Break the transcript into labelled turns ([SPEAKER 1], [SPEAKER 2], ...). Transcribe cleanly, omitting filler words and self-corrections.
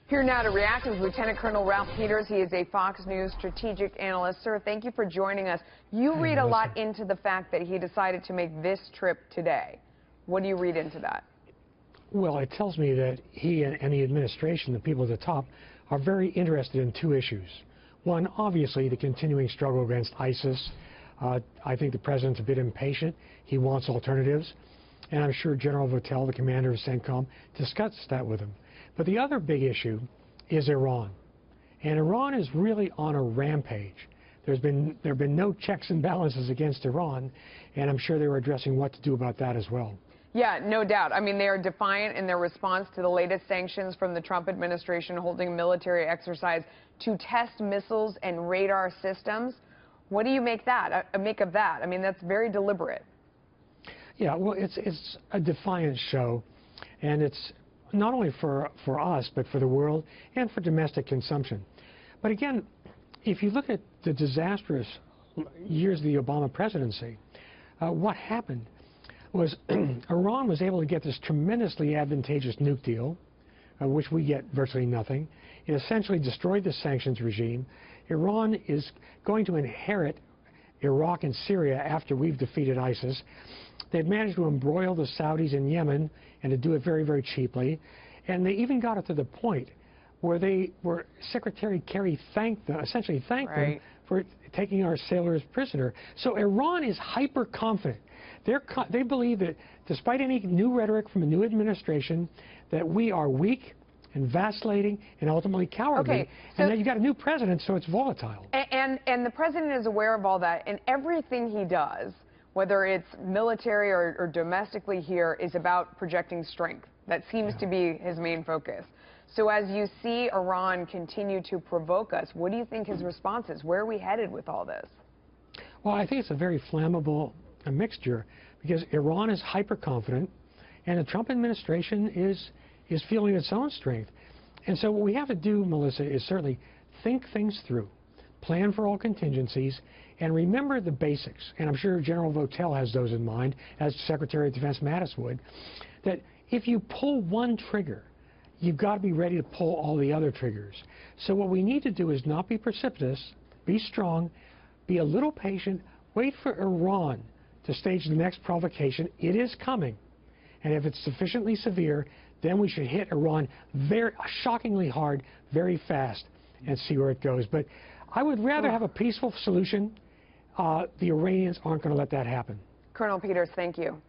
[SPEAKER 1] Here now to react is Lieutenant Colonel Ralph Peters. He is a Fox News strategic analyst. Sir, thank you for joining us. You read a lot into the fact that he decided to make this trip today. What do you read into that?
[SPEAKER 2] Well, it tells me that he and the administration, the people at the top, are very interested in two issues. One, obviously, the continuing struggle against ISIS. I think the president's a bit impatient. He wants alternatives. And I'm sure General Votel, the commander of CENTCOM, discussed that with him. But the other big issue is Iran. And Iran is really on a rampage. There have been no checks and balances against Iran, and I'm sure they were addressing what to do about that as well.
[SPEAKER 1] Yeah, no doubt. I mean, they are defiant in their response to the latest sanctions from the Trump administration holding a military exercise to test missiles and radar systems. What do you make of that? I mean, that's very deliberate.
[SPEAKER 2] Yeah, well, it's a defiant show, and it's not only for us, but for the world and for domestic consumption. But again, if you look at the disastrous years of the Obama presidency, what happened was Iran was able to get this tremendously advantageous nuke deal, which we get virtually nothing. It essentially destroyed the sanctions regime. Iran is going to inherit Iraq and Syria after we've defeated ISIS. They've managed to embroil the Saudis in Yemen and to do it very, very cheaply. And they even got it to the point where Secretary Kerry essentially thanked them for taking our sailors prisoner. So Iran is hyper confident. They believe that despite any new rhetoric from a new administration, that we are weak and vacillating and ultimately cowardly.
[SPEAKER 1] Okay,
[SPEAKER 2] and that you got a new president, so it's volatile.
[SPEAKER 1] And the president is aware of all that, and everything he does, whether it's military or domestically here, is about projecting strength. That seems to be his main focus. So as you see Iran continue to provoke us, what do you think his response is? Where are we headed with all this?
[SPEAKER 2] Well, I think it's a very flammable mixture, because Iran is hyper-confident, and the Trump administration is feeling its own strength. And so what we have to do, Melissa, is certainly think things through, plan for all contingencies, and remember the basics. And I'm sure General Votel has those in mind, as Secretary of Defense Mattis would, that if you pull one trigger, you've got to be ready to pull all the other triggers. So what we need to do is not be precipitous, be strong, be a little patient, wait for Iran to stage the next provocation. It is coming. And if it's sufficiently severe, then we should hit Iran very shockingly hard, very fast, and see where it goes. But I would rather have a peaceful solution. The Iranians aren't going to let that happen.
[SPEAKER 1] Colonel Peters, thank you.